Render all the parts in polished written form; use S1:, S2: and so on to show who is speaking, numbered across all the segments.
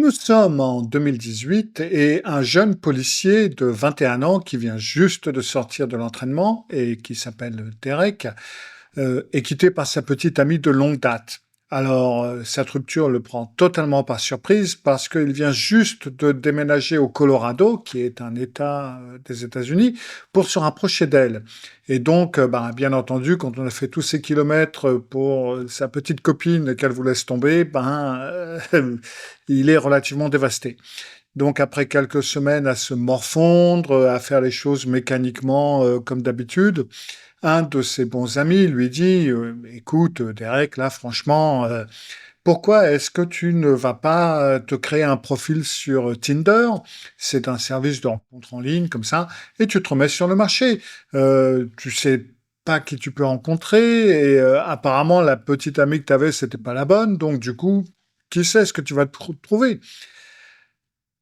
S1: Nous sommes en 2018 et un jeune policier de 21 ans qui vient juste de sortir de l'entraînement et qui s'appelle Derek est quitté par sa petite amie de longue date. Alors, cette rupture le prend totalement par surprise parce qu'il vient juste de déménager au Colorado, qui est un État des États-Unis, pour se rapprocher d'elle. Et donc, bien entendu, quand on a fait tous ces kilomètres pour sa petite copine qu'elle vous laisse tomber, il est relativement dévasté. Donc, après quelques semaines à se morfondre, à faire les choses mécaniquement comme d'habitude, un de ses bons amis lui dit écoute, Derek, là, franchement, pourquoi est-ce que tu ne vas pas te créer un profil sur Tinder? C'est un service de rencontre en ligne comme ça, et tu te remets sur le marché. Tu sais pas qui tu peux rencontrer, et apparemment, la petite amie que tu avais, c'était pas la bonne, donc du coup, qui sait ce que tu vas trouver?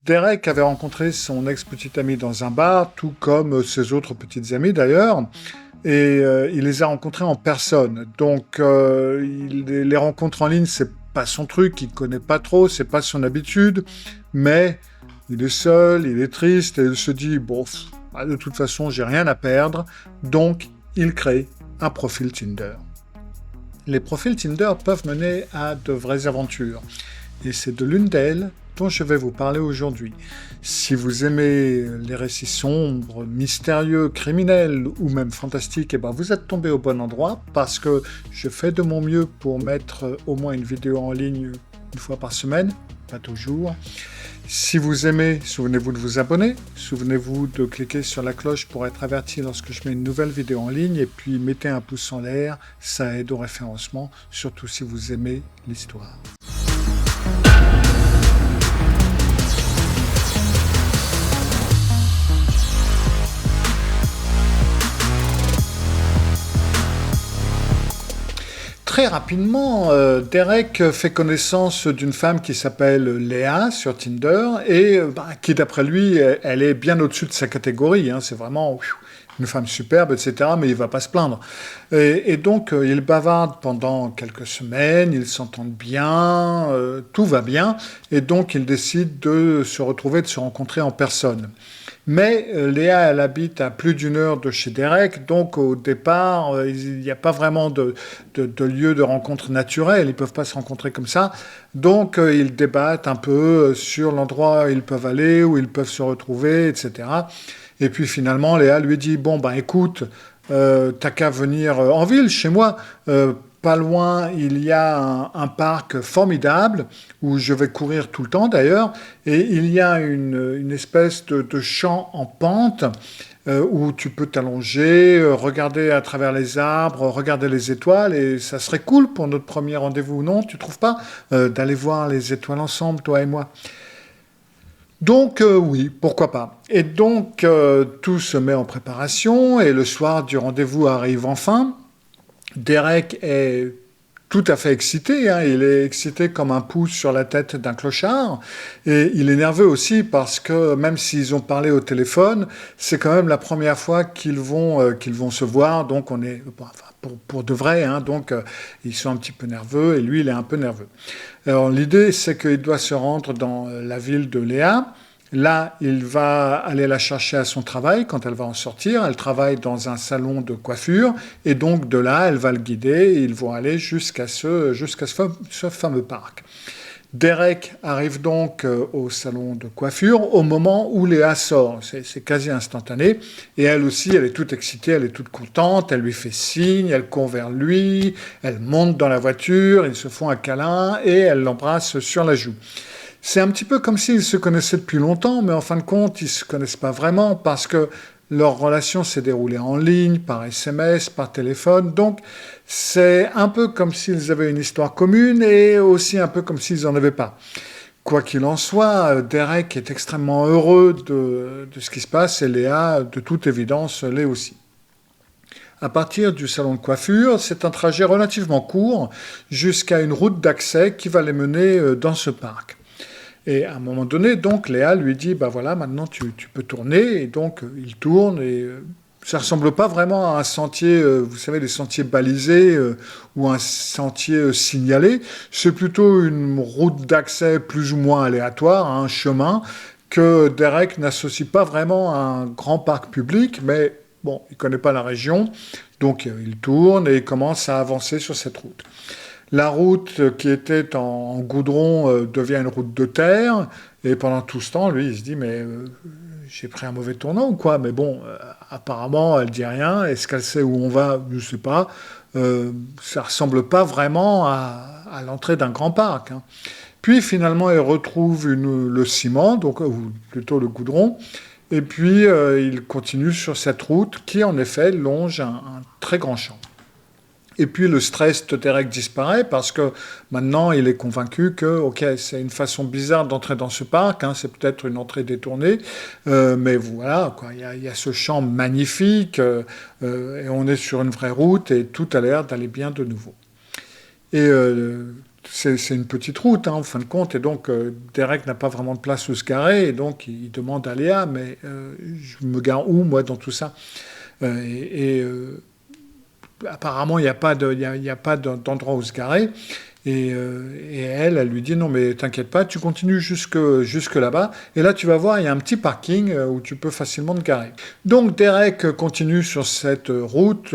S1: Derek avait rencontré son ex-petite amie dans un bar, tout comme ses autres petites amies d'ailleurs, et il les a rencontrés en personne. Donc, les rencontres en ligne, c'est pas son truc, il connaît pas trop, c'est pas son habitude, mais il est seul, il est triste, et il se dit, bon, de toute façon, j'ai rien à perdre, donc il crée un profil Tinder. Les profils Tinder peuvent mener à de vraies aventures. Et c'est de l'une d'elles dont je vais vous parler aujourd'hui. Si vous aimez les récits sombres, mystérieux, criminels ou même fantastiques, vous êtes tombé au bon endroit parce que je fais de mon mieux pour mettre au moins une vidéo en ligne une fois par semaine, pas toujours. Si vous aimez, souvenez-vous de vous abonner, souvenez-vous de cliquer sur la cloche pour être averti lorsque je mets une nouvelle vidéo en ligne et puis mettez un pouce en l'air, ça aide au référencement, surtout si vous aimez l'histoire. Très rapidement, Derek fait connaissance d'une femme qui s'appelle Léa sur Tinder et qui, d'après lui, elle est bien au-dessus de sa catégorie. Hein. C'est vraiment une femme superbe, etc. Mais il va pas se plaindre. Et donc, ils bavardent pendant quelques semaines, ils s'entendent bien, tout va bien. Et donc, ils décident de se retrouver, de se rencontrer en personne. Mais Léa, elle habite à plus d'une heure de chez Derek, donc au départ, il n'y a pas vraiment de lieu de rencontre naturel, ils ne peuvent pas se rencontrer comme ça. Donc ils débattent un peu sur l'endroit où ils peuvent aller, où ils peuvent se retrouver, etc. Et puis finalement, Léa lui dit, bon, écoute, t'as qu'à venir en ville, chez moi. Pas loin, il y a un parc formidable où je vais courir tout le temps d'ailleurs, et il y a une espèce de champ en pente où tu peux t'allonger, regarder à travers les arbres, regarder les étoiles, et ça serait cool pour notre premier rendez-vous, non? Tu trouves pas? D'aller voir les étoiles ensemble, toi et moi. Donc oui, pourquoi pas. Et donc tout se met en préparation, et le soir du rendez-vous arrive enfin. Derek est tout à fait excité, hein. Il est excité comme un pouce sur la tête d'un clochard, et il est nerveux aussi parce que même s'ils ont parlé au téléphone, c'est quand même la première fois qu'ils vont se voir, donc on est pour de vrai, hein. Donc ils sont un petit peu nerveux et lui il est un peu nerveux. Alors l'idée c'est qu'il doit se rendre dans la ville de Léa. Là, il va aller la chercher à son travail quand elle va en sortir. Elle travaille dans un salon de coiffure et donc de là, elle va le guider et ils vont aller jusqu'à ce fameux parc. Derek arrive donc au salon de coiffure au moment où Léa sort. C'est quasi instantané. Et elle aussi, elle est toute excitée, elle est toute contente, elle lui fait signe, elle court vers lui, elle monte dans la voiture, ils se font un câlin et elle l'embrasse sur la joue. C'est un petit peu comme s'ils se connaissaient depuis longtemps, mais en fin de compte, ils ne se connaissent pas vraiment parce que leur relation s'est déroulée en ligne, par SMS, par téléphone. Donc, c'est un peu comme s'ils avaient une histoire commune et aussi un peu comme s'ils n'en avaient pas. Quoi qu'il en soit, Derek est extrêmement heureux de ce qui se passe et Léa, de toute évidence, l'est aussi. À partir du salon de coiffure, c'est un trajet relativement court jusqu'à une route d'accès qui va les mener dans ce parc. Et à un moment donné, donc, Léa lui dit, voilà, maintenant tu peux tourner. Et donc, il tourne et ça ressemble pas vraiment à un sentier, vous savez, les sentiers balisés ou un sentier signalé. C'est plutôt une route d'accès plus ou moins aléatoire, un chemin que Derek n'associe pas vraiment à un grand parc public, mais bon, il connaît pas la région, donc il tourne et il commence à avancer sur cette route. La route qui était en goudron devient une route de terre, et pendant tout ce temps, lui, il se dit, mais j'ai pris un mauvais tournant ou quoi? Mais bon, apparemment, elle dit rien. Est-ce qu'elle sait où on va? Je ne sais pas. Ça ressemble pas vraiment à l'entrée d'un grand parc, hein. Puis finalement, elle retrouve le ciment, donc, ou plutôt le goudron, et puis il continue sur cette route qui, en effet, longe un très grand champ. Et puis le stress de Derek disparaît parce que maintenant il est convaincu que ok, c'est une façon bizarre d'entrer dans ce parc, hein, c'est peut-être une entrée détournée, mais voilà, quoi, il y a ce champ magnifique et on est sur une vraie route et tout a l'air d'aller bien de nouveau. Et c'est une petite route, hein, en fin de compte, et donc Derek n'a pas vraiment de place où se garer, et donc il demande à Léa, mais je me gare où moi dans tout ça? Apparemment, il n'y a pas d'endroit où se garer. Et elle lui dit, non, mais t'inquiète pas, tu continues jusque là-bas. Et là, tu vas voir, il y a un petit parking où tu peux facilement te garer. Donc, Derek continue sur cette route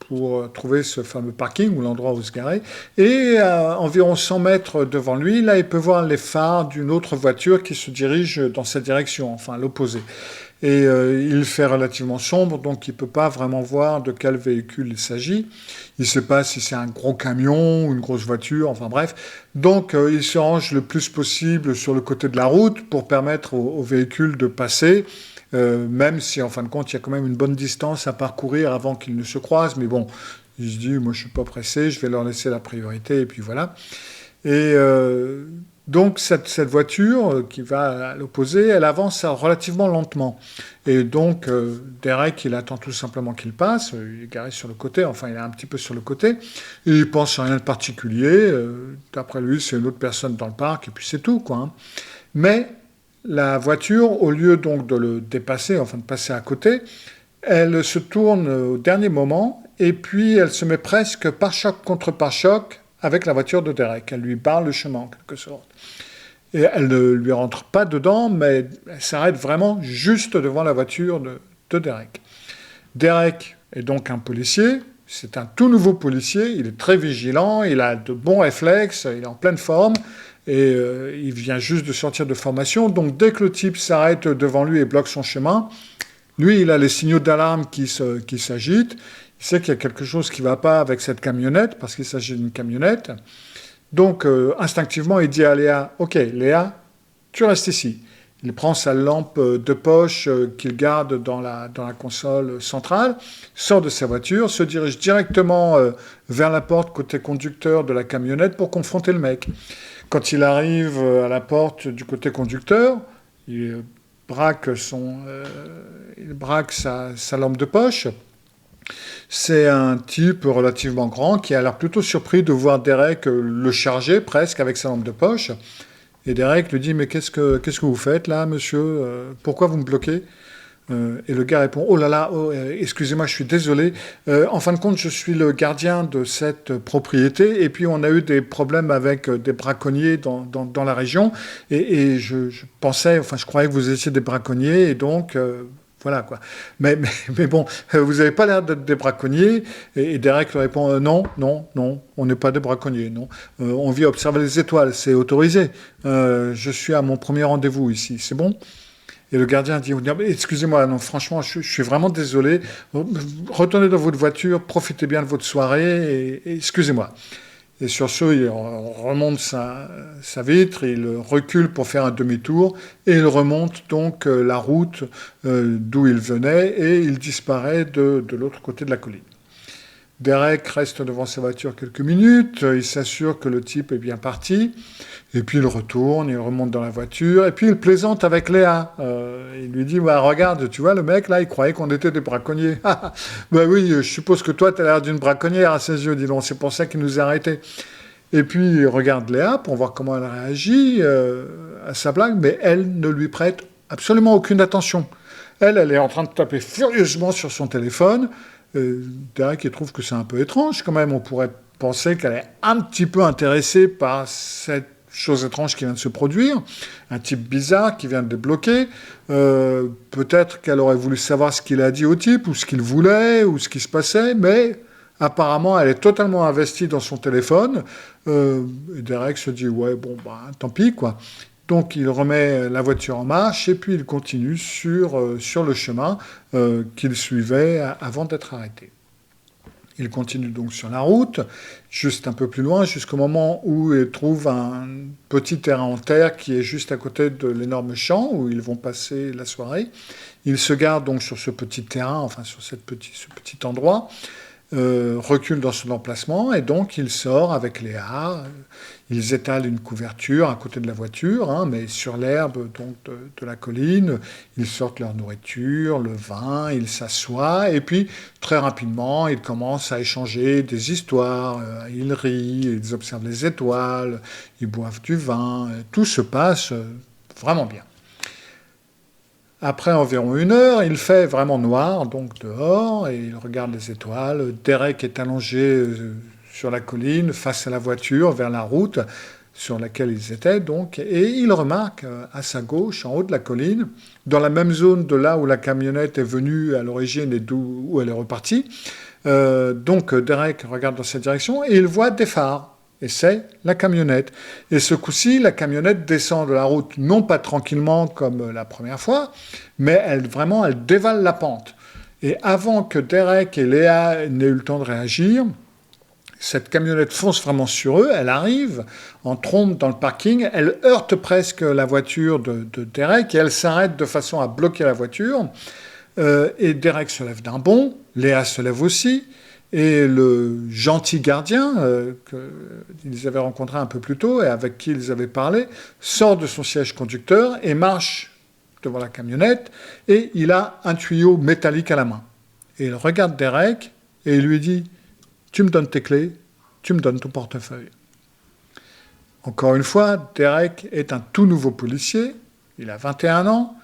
S1: pour trouver ce fameux parking ou l'endroit où se garer. Et à environ 100 mètres devant lui, là, il peut voir les phares d'une autre voiture qui se dirige dans cette direction, enfin l'opposé. Et il fait relativement sombre, donc il ne peut pas vraiment voir de quel véhicule il s'agit. Il ne sait pas si c'est un gros camion ou une grosse voiture, enfin bref. Donc il se range le plus possible sur le côté de la route pour permettre aux véhicules de passer, même si en fin de compte il y a quand même une bonne distance à parcourir avant qu'ils ne se croisent. Mais bon, il se dit, moi je ne suis pas pressé, je vais leur laisser la priorité, et puis voilà. Et donc cette voiture qui va à l'opposé, elle avance relativement lentement. Et donc Derek, il attend tout simplement qu'il passe, il est garé sur le côté, enfin il est un petit peu sur le côté, et il pense à rien de particulier, d'après lui c'est une autre personne dans le parc, et puis c'est tout, quoi, hein. Mais la voiture, au lieu donc de le dépasser, enfin de passer à côté, elle se tourne au dernier moment, et puis elle se met presque pare-choc contre pare-choc avec la voiture de Derek. Elle lui barre le chemin, en quelque sorte. Et elle ne lui rentre pas dedans, mais elle s'arrête vraiment juste devant la voiture de Derek. Derek est donc un policier, c'est un tout nouveau policier, il est très vigilant, il a de bons réflexes, il est en pleine forme, et il vient juste de sortir de formation, donc dès que le type s'arrête devant lui et bloque son chemin, lui, il a les signaux d'alarme qui s'agitent, il sait qu'il y a quelque chose qui ne va pas avec cette camionnette, parce qu'il s'agit d'une camionnette. Donc, instinctivement, il dit à Léa, « Ok, Léa, tu restes ici. » Il prend sa lampe de poche qu'il garde dans la console centrale, sort de sa voiture, se dirige directement vers la porte côté conducteur de la camionnette pour confronter le mec. Quand il arrive à la porte du côté conducteur, il braque sa lampe de poche. C'est un type relativement grand qui a l'air plutôt surpris de voir Derek le charger presque avec sa lampe de poche. Et Derek lui dit « Mais qu'est-ce que vous faites là, monsieur? Pourquoi vous me bloquez ?» Et le gars répond « Oh là là, excusez-moi, je suis désolé. En fin de compte, je suis le gardien de cette propriété. Et puis, on a eu des problèmes avec des braconniers dans la région. Et je pensais, enfin, je croyais que vous étiez des braconniers. Et donc... voilà, quoi. Mais bon, vous n'avez pas l'air d'être des braconniers. Et Derek lui répond non, on n'est pas des braconniers, non. On vient observer les étoiles, c'est autorisé. Je suis à mon premier rendez-vous ici, c'est bon? Et le gardien dit, excusez-moi, non, franchement, je suis vraiment désolé. Retournez dans votre voiture, profitez bien de votre soirée et excusez-moi. Et sur ce, il remonte sa vitre, il recule pour faire un demi-tour, et il remonte donc la route d'où il venait, et il disparaît de l'autre côté de la colline. Derek reste devant sa voiture quelques minutes, il s'assure que le type est bien parti, et puis il retourne, il remonte dans la voiture, et puis il plaisante avec Léa. Il lui dit, bah, regarde, tu vois, le mec, là, il croyait qu'on était des braconniers. Bah oui, je suppose que toi, tu as l'air d'une braconnière à ses yeux, dis donc, c'est pour ça qu'il nous a arrêtés. Et puis il regarde Léa pour voir comment elle réagit à sa blague, mais elle ne lui prête absolument aucune attention. Elle est en train de taper furieusement sur son téléphone. Derek, il trouve que c'est un peu étrange quand même. On pourrait penser qu'elle est un petit peu intéressée par cette chose étrange qui vient de se produire. Un type bizarre qui vient de débloquer. Peut-être qu'elle aurait voulu savoir ce qu'il a dit au type, ou ce qu'il voulait, ou ce qui se passait, mais apparemment, elle est totalement investie dans son téléphone. Et Derek se dit, ouais, bon, bah, tant pis, quoi. Donc, il remet la voiture en marche et puis il continue sur le chemin qu'il suivait avant d'être arrêté. Il continue donc sur la route, juste un peu plus loin, jusqu'au moment où il trouve un petit terrain en terre qui est juste à côté de l'énorme champ où ils vont passer la soirée. Il se garde donc sur ce petit terrain, enfin sur ce petit endroit, recule dans son emplacement et donc il sort avec Léa. Ils étalent une couverture à côté de la voiture, hein, mais sur l'herbe donc de la colline. Ils sortent leur nourriture, le vin, ils s'assoient et puis très rapidement ils commencent à échanger des histoires. Ils rient, ils observent les étoiles, ils boivent du vin. Tout se passe vraiment bien. Après environ 1 heure, il fait vraiment noir, donc dehors, et il regarde les étoiles. Derek est allongé sur la colline, face à la voiture, vers la route sur laquelle ils étaient, donc, et il remarque à sa gauche, en haut de la colline, dans la même zone de là où la camionnette est venue à l'origine et où elle est repartie. Donc Derek regarde dans cette direction et il voit des phares. Et c'est la camionnette. Et ce coup-ci, la camionnette descend de la route, non pas tranquillement comme la première fois, mais elle dévale la pente. Et avant que Derek et Léa n'aient eu le temps de réagir, cette camionnette fonce vraiment sur eux, elle arrive en trombe dans le parking, elle heurte presque la voiture de Derek et elle s'arrête de façon à bloquer la voiture. Et Derek se lève d'un bond, Léa se lève aussi. Et le gentil gardien qu'ils avaient rencontré un peu plus tôt et avec qui ils avaient parlé, sort de son siège conducteur et marche devant la camionnette et il a un tuyau métallique à la main. Et il regarde Derek et il lui dit « Tu me donnes tes clés, tu me donnes ton portefeuille. » Encore une fois, Derek est un tout nouveau policier, il a 21 ans,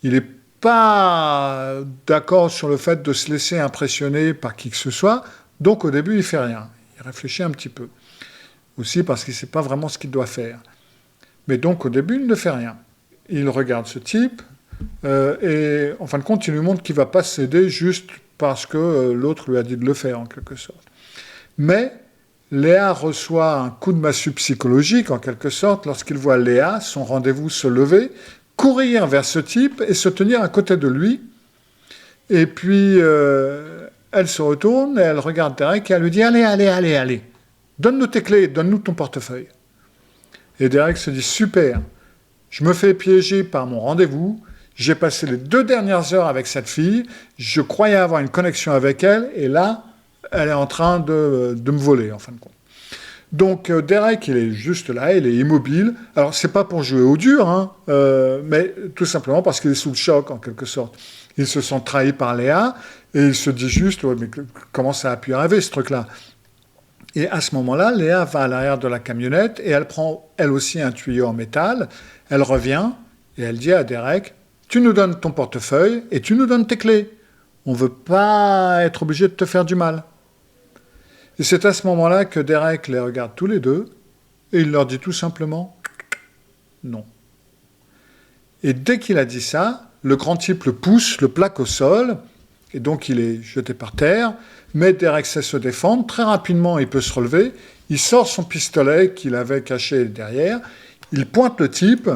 S1: il est pas d'accord sur le fait de se laisser impressionner par qui que ce soit, donc au début il fait rien, il réfléchit un petit peu, aussi parce qu'il ne sait pas vraiment ce qu'il doit faire. Mais donc au début il ne fait rien. Il regarde ce type, et en fin de compte il lui montre qu'il ne va pas céder juste parce que l'autre lui a dit de le faire en quelque sorte. Mais Léa reçoit un coup de massue psychologique en quelque sorte lorsqu'il voit Léa, son rendez-vous, se lever, courir vers ce type et se tenir à côté de lui. Et puis, elle se retourne et elle regarde Derek et elle lui dit « Allez, donne-nous tes clés, donne-nous ton portefeuille. » Et Derek se dit « Super, je me fais piéger par mon rendez-vous, j'ai passé les 2 dernières heures avec cette fille, je croyais avoir une connexion avec elle, et là, elle est en train de me voler, en fin de compte. » Donc Derek, il est juste là, il est immobile. Alors, c'est pas pour jouer au dur, hein, mais tout simplement parce qu'il est sous le choc, en quelque sorte. Il se sent trahi par Léa, et il se dit juste, ouais, mais comment ça a pu arriver, ce truc-là? Et à ce moment-là, Léa va à l'arrière de la camionnette, et elle prend, elle aussi, un tuyau en métal. Elle revient, et elle dit à Derek, « Tu nous donnes ton portefeuille, et tu nous donnes tes clés. On ne veut pas être obligé de te faire du mal. » Et c'est à ce moment-là que Derek les regarde tous les deux, et il leur dit tout simplement « non ». Et dès qu'il a dit ça, le grand type le pousse, le plaque au sol, et donc il est jeté par terre, mais Derek sait se défendre, très rapidement il peut se relever, il sort son pistolet qu'il avait caché derrière, il pointe le type,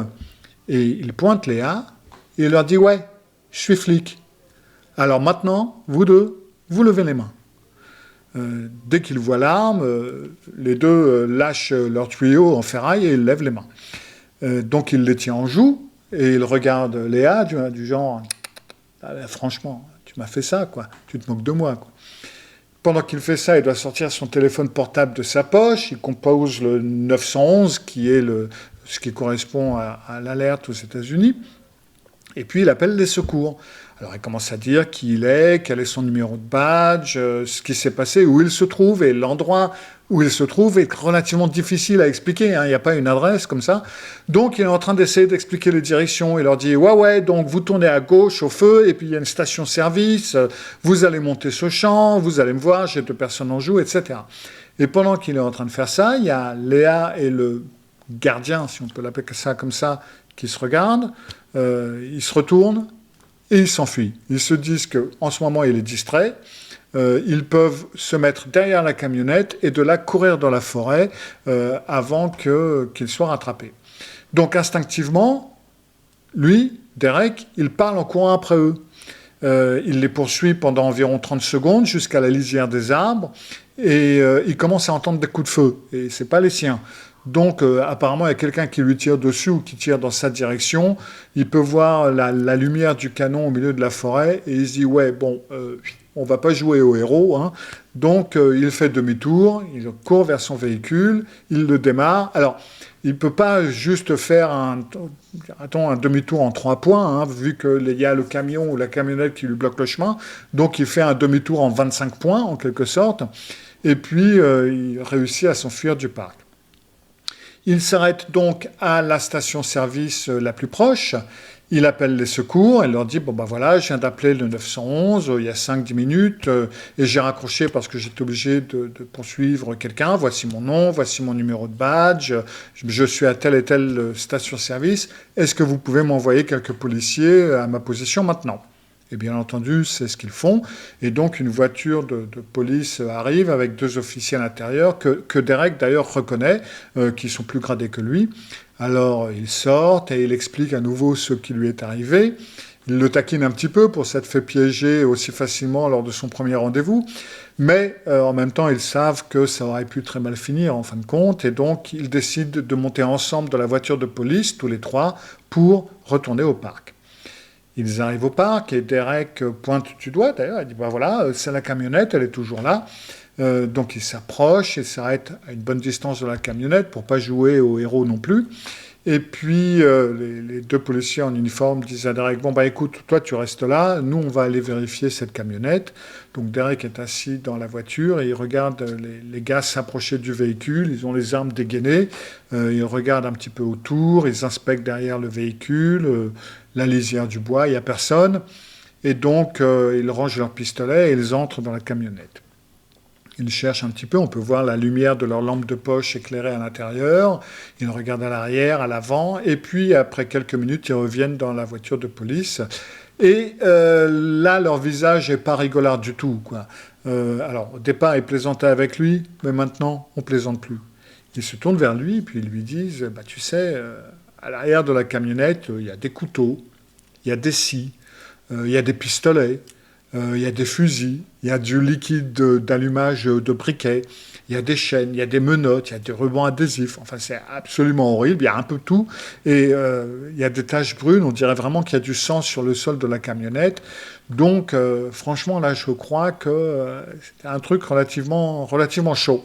S1: et il pointe Léa, et il leur dit « ouais, je suis flic. Alors maintenant, vous deux, vous levez les mains. » Dès qu'ils voient l'arme, les deux lâchent leur tuyau en ferraille et ils lèvent les mains. Donc il les tient en joue et il regarde Léa du genre « franchement, tu m'as fait ça, quoi. Tu te moques de moi, quoi. » Pendant qu'il fait ça, il doit sortir son téléphone portable de sa poche, il compose le 911 qui est ce qui correspond à l'alerte aux États-Unis. Et puis il appelle les secours. Alors il commence à dire qui il est, quel est son numéro de badge, ce qui s'est passé, où il se trouve, et l'endroit où il se trouve est relativement difficile à expliquer, hein. Il n'y a pas une adresse comme ça. Donc il est en train d'essayer d'expliquer les directions. Il leur dit ouais, donc vous tournez à gauche au feu, et puis il y a une station-service, vous allez monter ce champ, vous allez me voir, j'ai 2 personnes en joue, etc. Et pendant qu'il est en train de faire ça, il y a Léa et le gardien, si on peut l'appeler ça comme ça, qui se regardent, ils se retournent, et ils s'enfuient. Ils se disent qu'en ce moment, il est distrait. Ils peuvent se mettre derrière la camionnette et de là courir dans la forêt avant qu'il soit rattrapé. Donc instinctivement, lui, Derek, il parle en courant après eux. Il les poursuit pendant environ 30 secondes jusqu'à la lisière des arbres et il commence à entendre des coups de feu. Et ce n'est pas les siens. Donc, apparemment, il y a quelqu'un qui lui tire dessus ou qui tire dans sa direction. Il peut voir la lumière du canon au milieu de la forêt et il se dit, ouais, bon, on va pas jouer au héros, hein. Donc, il fait demi-tour, il court vers son véhicule, il le démarre. Alors, il peut pas juste faire un demi-tour en 3 points, hein, vu qu'il y a le camion ou la camionnette qui lui bloque le chemin. Donc, il fait un demi-tour en 25 points, en quelque sorte. Et puis, il réussit à s'enfuir du parc. Il s'arrête donc à la station-service la plus proche. Il appelle les secours et leur dit, bon ben voilà, je viens d'appeler le 911 il y a 5-10 minutes et j'ai raccroché parce que j'étais obligé de poursuivre quelqu'un. Voici mon nom, voici mon numéro de badge, je suis à telle et telle station-service. Est-ce que vous pouvez m'envoyer quelques policiers à ma position maintenant ? Et bien entendu, c'est ce qu'ils font. Et donc, une voiture de police arrive avec 2 officiers à l'intérieur que Derek, d'ailleurs, reconnaît, qui sont plus gradés que lui. Alors, ils sortent et il explique à nouveau ce qui lui est arrivé. Il le taquine un petit peu pour s'être fait piéger aussi facilement lors de son premier rendez-vous. Mais en même temps, ils savent que ça aurait pu très mal finir en fin de compte. Et donc, ils décident de monter ensemble dans la voiture de police, tous les 3, pour retourner au parc. Ils arrivent au parc et Derek pointe du doigt d'ailleurs, il dit bah voilà, c'est la camionnette, elle est toujours là. Donc il s'approche et s'arrête à une bonne distance de la camionnette pour pas jouer au héros non plus. Et puis les 2 policiers en uniforme disent à Derek bon bah écoute, toi tu restes là, nous on va aller vérifier cette camionnette. Donc Derek est assis dans la voiture et il regarde les gars s'approcher du véhicule, ils ont les armes dégainées, ils regardent un petit peu autour, ils inspectent derrière le véhicule, la lisière du bois, il n'y a personne. Et donc, ils rangent leurs pistolets et ils entrent dans la camionnette. Ils cherchent un petit peu, on peut voir la lumière de leur lampe de poche éclairée à l'intérieur. Ils regardent à l'arrière, à l'avant, et puis après quelques minutes, ils reviennent dans la voiture de police. Et là, leur visage n'est pas rigolard du tout, quoi. Alors, au départ, ils plaisantaient avec lui, mais maintenant, on ne plaisante plus. Ils se tournent vers lui, puis ils lui disent bah, tu sais, à l'arrière de la camionnette, il y a des couteaux, il y a des scies, il y a des pistolets, il y a des fusils, il y a du liquide d'allumage de briquet, il y a des chaînes, il y a des menottes, il y a des rubans adhésifs. Enfin, c'est absolument horrible, il y a un peu tout. Et il y a des taches brunes, on dirait vraiment qu'il y a du sang sur le sol de la camionnette. Donc, franchement, là, je crois que c'était un truc relativement chaud.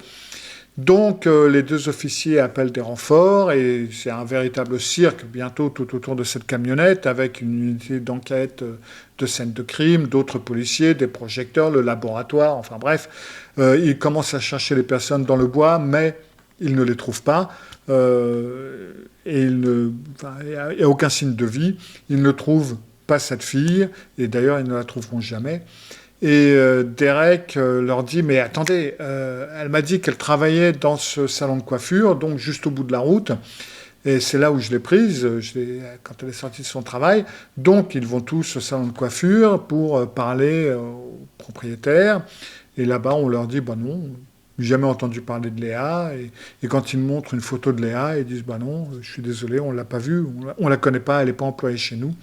S1: Donc, les 2 officiers appellent des renforts et c'est un véritable cirque bientôt tout autour de cette camionnette avec une unité d'enquête de scène de crime, d'autres policiers, des projecteurs, le laboratoire, enfin bref. Ils commencent à chercher les personnes dans le bois, mais ils ne les trouvent pas. Et il n'y a aucun signe de vie. Ils ne trouvent pas cette fille et d'ailleurs, ils ne la trouveront jamais. Et Derek leur dit, mais attendez, elle m'a dit qu'elle travaillait dans ce salon de coiffure, donc juste au bout de la route. Et c'est là où je l'ai prise, quand elle est sortie de son travail. Donc ils vont tous au salon de coiffure pour parler au propriétaire. Et là-bas, on leur dit, bah non, jamais entendu parler de Léa. Et quand ils montrent une photo de Léa, ils disent, bah non, je suis désolé, on ne l'a pas vue, on ne la connaît pas, elle n'est pas employée chez nous.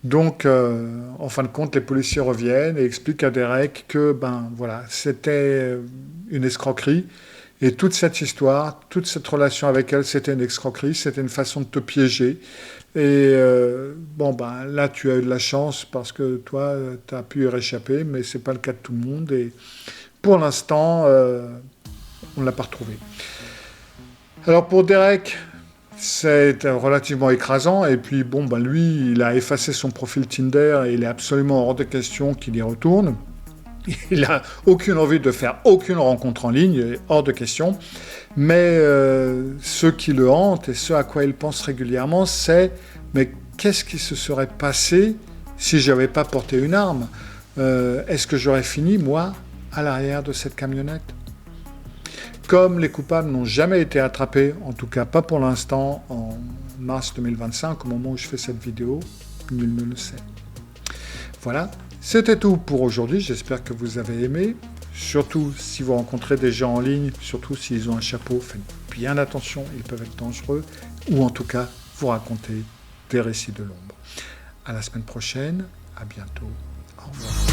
S1: Donc, en fin de compte, les policiers reviennent et expliquent à Derek que, ben voilà, c'était une escroquerie. Et toute cette histoire, toute cette relation avec elle, c'était une escroquerie, c'était une façon de te piéger. Et bon, ben là, tu as eu de la chance parce que toi, tu as pu y réchapper, mais ce n'est pas le cas de tout le monde. Et pour l'instant, on ne l'a pas retrouvé. Alors pour Derek, c'est relativement écrasant. Et puis, bon, ben lui, il a effacé son profil Tinder et il est absolument hors de question qu'il y retourne. Il n'a aucune envie de faire aucune rencontre en ligne, hors de question. Mais ce qui le hante et ce à quoi il pense régulièrement, c'est mais qu'est-ce qui se serait passé si je n'avais pas porté une arme? Est-ce que j'aurais fini, moi, à l'arrière de cette camionnette? Comme les coupables n'ont jamais été attrapés, en tout cas pas pour l'instant, en mars 2025, au moment où je fais cette vidéo, nul ne le sait. Voilà, c'était tout pour aujourd'hui. J'espère que vous avez aimé. Surtout si vous rencontrez des gens en ligne, surtout s'ils ont un chapeau, faites bien attention, ils peuvent être dangereux, ou en tout cas, vous raconter des récits de l'ombre. À la semaine prochaine, à bientôt, au revoir.